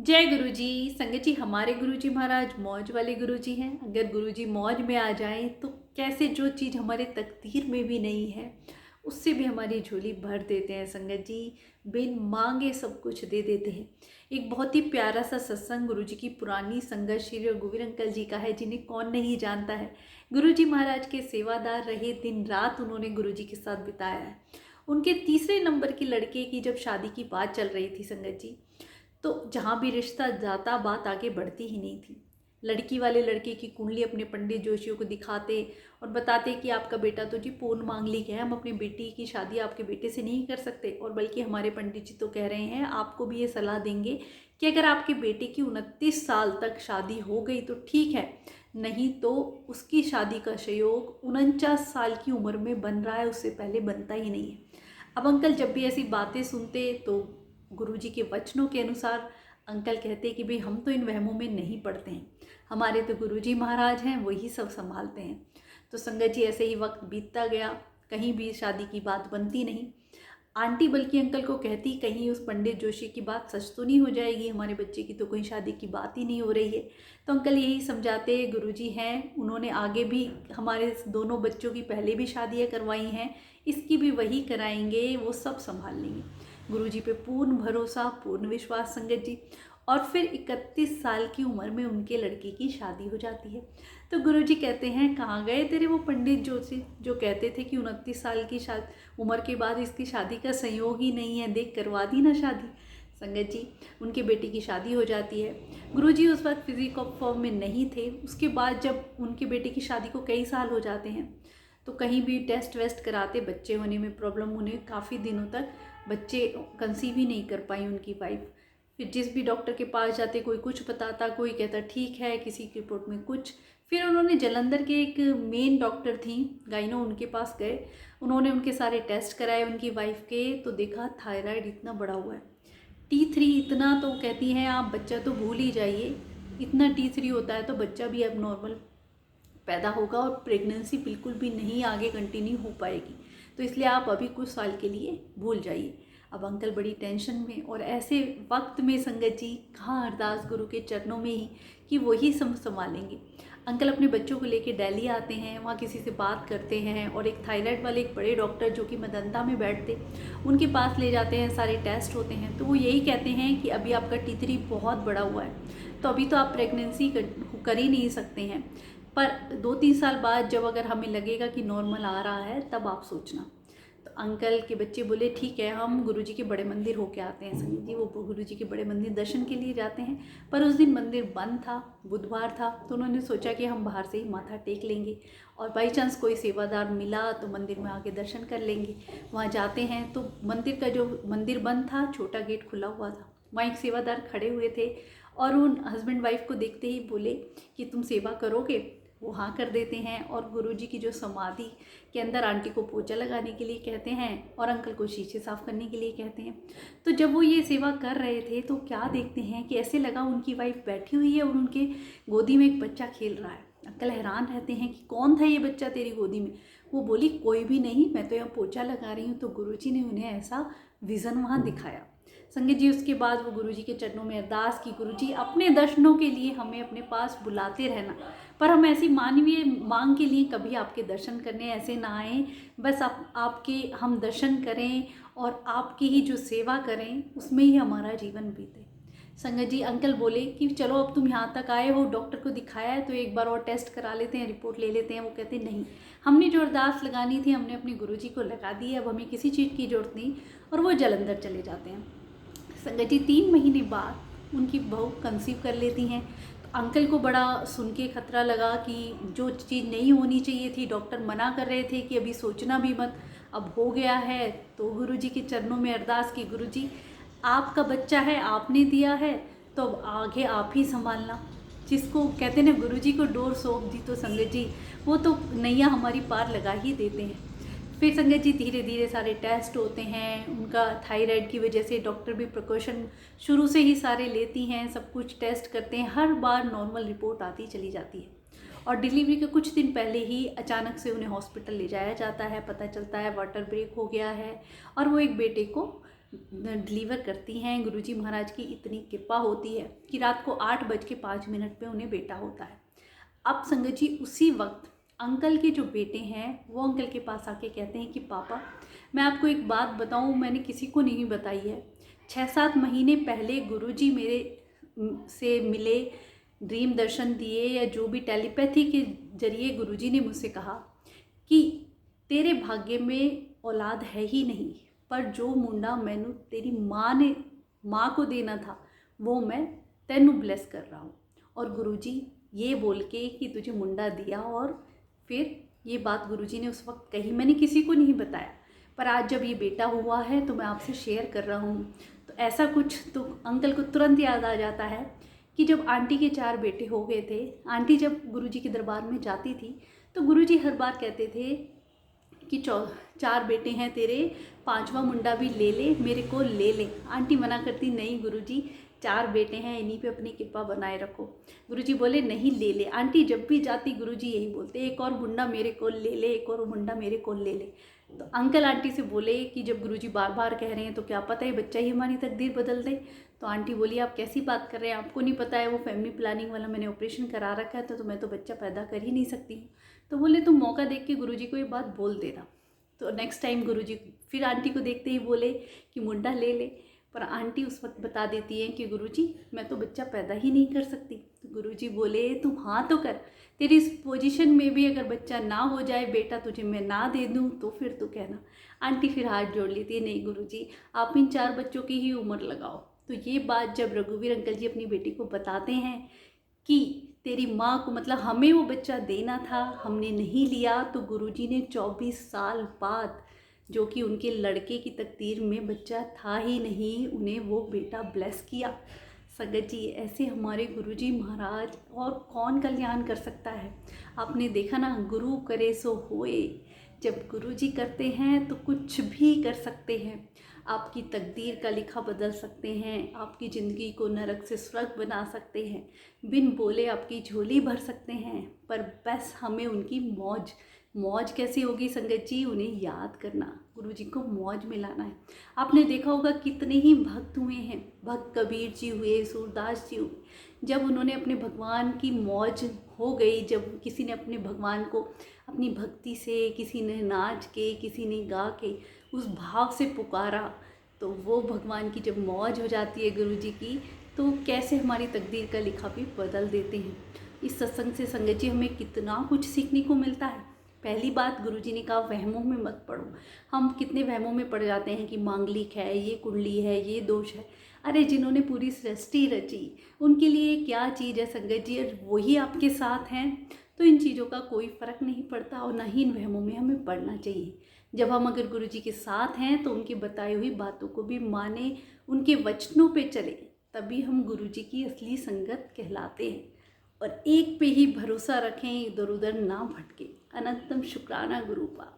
जय गुरु जी। संगत जी, हमारे गुरु जी महाराज मौज वाले गुरु जी हैं। अगर गुरु जी मौज में आ जाएं तो कैसे जो चीज़ हमारे तकदीर में भी नहीं है उससे भी हमारी झोली भर देते हैं। संगत जी बिन मांगे सब कुछ दे देते हैं। एक बहुत ही प्यारा सा सत्संग गुरु जी की पुरानी संगत श्री रघुवीर अंकल जी का है, जिन्हें कौन नहीं जानता है। गुरु जी महाराज के सेवादार रहे, दिन रात उन्होंने गुरु जी के साथ बिताया है। उनके तीसरे नंबर के लड़के की जब शादी की बात चल रही थी संगत जी, तो जहाँ भी रिश्ता जाता बात आगे बढ़ती ही नहीं थी। लड़की वाले लड़के की कुंडली अपने पंडित जोशियों को दिखाते और बताते कि आपका बेटा तो जी पूर्ण मांगलिक है, हम अपनी बेटी की शादी आपके बेटे से नहीं कर सकते, और बल्कि हमारे पंडित जी तो कह रहे हैं, आपको भी ये सलाह देंगे कि अगर आपके बेटे की 29 साल तक शादी हो गई तो ठीक है, नहीं तो उसकी शादी का संयोग 49 साल की उम्र में बन रहा है, उससे पहले बनता ही नहीं है। अब अंकल जब भी ऐसी बातें सुनते तो गुरुजी के वचनों के अनुसार अंकल कहते कि भाई हम तो इन वहमों में नहीं पड़ते हैं, हमारे तो गुरुजी महाराज हैं, वही सब संभालते हैं। तो संगत जी ऐसे ही वक्त बीतता गया, कहीं भी शादी की बात बनती नहीं। आंटी बल्कि अंकल को कहती कहीं उस पंडित जोशी की बात सच तो नहीं हो जाएगी, हमारे बच्चे की तो कोई शादी की बात ही नहीं हो रही है। तो अंकल यही समझाते, गुरुजी हैं, उन्होंने आगे भी हमारे दोनों बच्चों की पहले भी शादियाँ करवाई हैं, इसकी भी वही कराएंगे, वो सब संभाल लेंगे। गुरुजी पे पूर्ण भरोसा, पूर्ण विश्वास संगत जी। और फिर 31 साल की उम्र में उनके लड़के की शादी हो जाती है। तो गुरुजी कहते हैं, कहाँ गए तेरे वो पंडित जोशी जो कहते थे कि 29 साल की उम्र के बाद इसकी शादी का संयोग ही नहीं है, देख करवा दी ना शादी। संगत जी उनके बेटे की शादी हो जाती है। गुरुजी उस वक्त फिजिक फॉर्म में नहीं थे। उसके बाद जब उनके बेटे की शादी को कई साल हो जाते हैं तो कहीं भी टेस्ट वेस्ट कराते, बच्चे होने में प्रॉब्लम होने, काफ़ी दिनों तक बच्चे कंसीव ही नहीं कर पाई उनकी वाइफ। फिर जिस भी डॉक्टर के पास जाते कोई कुछ बताता, कोई कहता ठीक है, किसी की रिपोर्ट में कुछ। फिर उन्होंने जलंधर के एक मेन डॉक्टर थी गाइनो, उनके पास गए, उन्होंने उनके सारे टेस्ट कराए उनकी वाइफ के, तो देखा थायराइड इतना बड़ा हुआ है, T3 इतना। तो कहती हैं आप बच्चा तो भूल ही जाइए, इतना T3 होता है तो बच्चा भी अब नॉर्मल पैदा होगा और प्रेगनेंसी बिल्कुल भी नहीं आगे कंटिन्यू हो पाएगी, तो इसलिए आप अभी कुछ साल के लिए भूल जाइए। अब अंकल बड़ी टेंशन में, और ऐसे वक्त में संगत जी कहाँ अरदास गुरु के चरणों में ही कि वही संभालेंगे। अंकल अपने बच्चों को लेके दिल्ली आते हैं, वहाँ किसी से बात करते हैं, और एक थायराइड वाले एक बड़े डॉक्टर जो कि मेदांता में बैठते, उनके पास ले जाते हैं, सारे टेस्ट होते हैं, तो वो यही कहते हैं कि अभी आपका T3 बहुत बड़ा हुआ है, तो अभी तो आप प्रेगनेंसी कर ही नहीं सकते हैं, पर 2-3 साल बाद जब अगर हमें लगेगा कि नॉर्मल आ रहा है तब आप सोचना। तो अंकल के बच्चे बोले ठीक है, हम गुरुजी के बड़े मंदिर होके आते हैं। संगत जी वो गुरुजी के बड़े मंदिर दर्शन के लिए जाते हैं, पर उस दिन मंदिर बंद था, बुधवार था, तो उन्होंने सोचा कि हम बाहर से ही माथा टेक लेंगे, और बाई चांस कोई सेवादार मिला तो मंदिर में आके दर्शन कर लेंगे। वहाँ जाते हैं तो मंदिर का जो मंदिर बंद था, छोटा गेट खुला हुआ था, वहाँ एक सेवादार खड़े हुए थे, और उन हस्बैंड वाइफ को देखते ही बोले कि तुम सेवा करोगे? वो हाँ कर देते हैं, और गुरुजी की जो समाधि के अंदर आंटी को पोछा लगाने के लिए कहते हैं, और अंकल को शीशे साफ करने के लिए कहते हैं। तो जब वो ये सेवा कर रहे थे तो क्या देखते हैं कि ऐसे लगा उनकी वाइफ बैठी हुई है और उनके गोदी में एक बच्चा खेल रहा है। अंकल हैरान रहते हैं कि कौन था ये बच्चा तेरी गोदी में? वो बोली कोई भी नहीं, मैं तो यहाँ पोछा लगा रही हूँ। तो गुरुजी ने उन्हें ऐसा विज़न वहाँ दिखाया। संगत जी उसके बाद वो गुरुजी के चरणों में अरदास की, गुरुजी अपने दर्शनों के लिए हमें अपने पास बुलाते रहना, पर हम ऐसी मानवीय मांग के लिए कभी आपके दर्शन करने ऐसे ना आए, बस आपके हम दर्शन करें और आपकी ही जो सेवा करें उसमें ही हमारा जीवन बीते। संगत जी अंकल बोले कि चलो अब तुम यहाँ तक आए हो, डॉक्टर को दिखाया है, तो एक बार और टेस्ट करा लेते हैं, रिपोर्ट ले लेते हैं। वो कहते नहीं, हमने जो अरदास लगानी थी हमने अपने गुरुजी को लगा दी है, अब हमें किसी चीज़ की जरूरत नहीं, और वो जलंधर चले जाते हैं। संगत जी 3 महीने बाद उनकी बहू कंसीव कर लेती हैं। तो अंकल को बड़ा सुन के खतरा लगा कि जो चीज़ नहीं होनी चाहिए थी, डॉक्टर मना कर रहे थे कि अभी सोचना भी मत, अब हो गया है। तो गुरुजी के चरणों में अरदास की, गुरुजी आपका बच्चा है, आपने दिया है, तो अब आगे आप ही संभालना। जिसको कहते हैं ना गुरुजी को डोर सौंप दी तो संगत जी वो तो नैया हमारी पार लगा ही देते हैं। फिर संगत जी धीरे धीरे सारे टेस्ट होते हैं, उनका थायराइड की वजह से डॉक्टर भी प्रिकॉशन शुरू से ही सारे लेती हैं, सब कुछ टेस्ट करते हैं, हर बार नॉर्मल रिपोर्ट आती चली जाती है। और डिलीवरी के कुछ दिन पहले ही अचानक से उन्हें हॉस्पिटल ले जाया जाता है, पता चलता है वाटर ब्रेक हो गया है और वो एक बेटे को डिलीवर करती हैं, गुरुजी महाराज की इतनी कृपा होती है कि रात को 8:05 पे उन्हें बेटा होता है। अब संगत जी उसी वक्त अंकल के जो बेटे हैं वो अंकल के पास आके कहते हैं कि पापा मैं आपको एक बात बताऊं, मैंने किसी को नहीं बताई है। 6-7 महीने पहले गुरुजी मेरे से मिले, ड्रीम दर्शन दिए, या जो भी टेलीपैथी के जरिए गुरुजी ने मुझसे कहा कि तेरे भाग्य में औलाद है ही नहीं, पर जो मुंडा मैनू तेरी माँ को देना था वो मैं तेनू ब्लेस कर रहा हूँ। और गुरुजी ये बोल के कि तुझे मुंडा दिया, और फिर ये बात गुरुजी ने उस वक्त कही, मैंने किसी को नहीं बताया, पर आज जब ये बेटा हुआ है तो मैं आपसे शेयर कर रहा हूँ। तो ऐसा कुछ तो अंकल को तुरंत याद आ जाता है कि जब आंटी के 4 बेटे हो गए थे, आंटी जब गुरुजी के दरबार में जाती थी तो गुरुजी हर बार कहते थे कि 4 बेटे हैं तेरे, 5वां मुंडा भी ले ले, मेरे को ले ले। आंटी मना करती, नहीं गुरुजी 4 बेटे हैं, इन्हीं पे अपनी कृपा बनाए रखो। गुरुजी बोले नहीं ले ले। आंटी जब भी जाती गुरुजी यही बोलते, एक और मुंडा मेरे को ले ले, एक और मुंडा मेरे को ले ले। तो अंकल आंटी से बोले कि जब गुरुजी बार बार कह रहे हैं तो क्या पता है बच्चा ही हमारी तकदीर बदल दे। तो आंटी बोली आप कैसी बात कर रहे हैं, आपको नहीं पता है वो फैमिली प्लानिंग वाला मैंने ऑपरेशन करा रखा है, तो मैं तो बच्चा पैदा कर ही नहीं सकती हूँ। तो बोले तुम मौका देख के गुरुजी को ये बात बोल देना। तो नेक्स्ट टाइम गुरुजी फिर आंटी को देखते ही बोले कि मुंडा ले ले, पर आंटी उस वक्त बता देती हैं कि गुरुजी मैं तो बच्चा पैदा ही नहीं कर सकती। तो गुरुजी बोले तुम हाँ तो कर, तेरी इस पोजीशन में भी अगर बच्चा ना हो जाए, बेटा तुझे मैं ना दे दूँ तो फिर तू कहना। आंटी फिर हाथ जोड़ लेती है, नहीं गुरुजी आप इन 4 बच्चों की ही उम्र लगाओ। तो ये बात जब रघुवीर अंकल जी अपनी बेटी को बताते हैं कि तेरी माँ को मतलब हमें वो बच्चा देना था, हमने नहीं लिया, तो गुरुजी ने 24 साल बाद, जो कि उनके लड़के की तकदीर में बच्चा था ही नहीं, उन्हें वो बेटा ब्लेस किया। संगत जी ऐसे हमारे गुरुजी महाराज और कौन कल्याण कर सकता है। आपने देखा ना, गुरु करे सो होए। जब गुरुजी करते हैं तो कुछ भी कर सकते हैं, आपकी तकदीर का लिखा बदल सकते हैं, आपकी ज़िंदगी को नरक से स्वर्ग बना सकते हैं, बिन बोले आपकी झोली भर सकते हैं। पर बस हमें उनकी मौज कैसी होगी संगत जी, उन्हें याद करना, गुरुजी को मौज में लाना है। आपने देखा होगा कितने ही भक्त हुए हैं, भक्त कबीर जी हुए, सूरदास जी हुए, जब उन्होंने अपने भगवान की मौज हो गई, जब किसी ने अपने भगवान को अपनी भक्ति से, किसी ने नाच के, किसी ने गा के उस भाव से पुकारा, तो वो भगवान की जब मौज हो जाती है गुरुजी की, तो कैसे हमारी तकदीर का लिखा भी बदल देते हैं। इस सत्संग से संगत जी हमें कितना कुछ सीखने को मिलता है। पहली बात गुरुजी ने कहा वहमों में मत पड़ो। हम कितने वहमों में पड़ जाते हैं कि मांगलिक है, ये कुंडली है, ये दोष है। अरे जिन्होंने पूरी सृष्टि रची उनके लिए क्या चीज़ है संगत जी, और वही आपके साथ हैं, तो इन चीज़ों का कोई फ़र्क नहीं पड़ता और ना ही इन वहमों में हमें पड़ना चाहिए। जब हम अगर गुरुजी के साथ हैं तो उनकी बताई हुई बातों को भी माने, उनके वचनों पे चले, तभी हम गुरुजी की असली संगत कहलाते हैं। और एक पे ही भरोसा रखें, इधर उधर ना भटके। अनंतम शुक्राना गुरु का।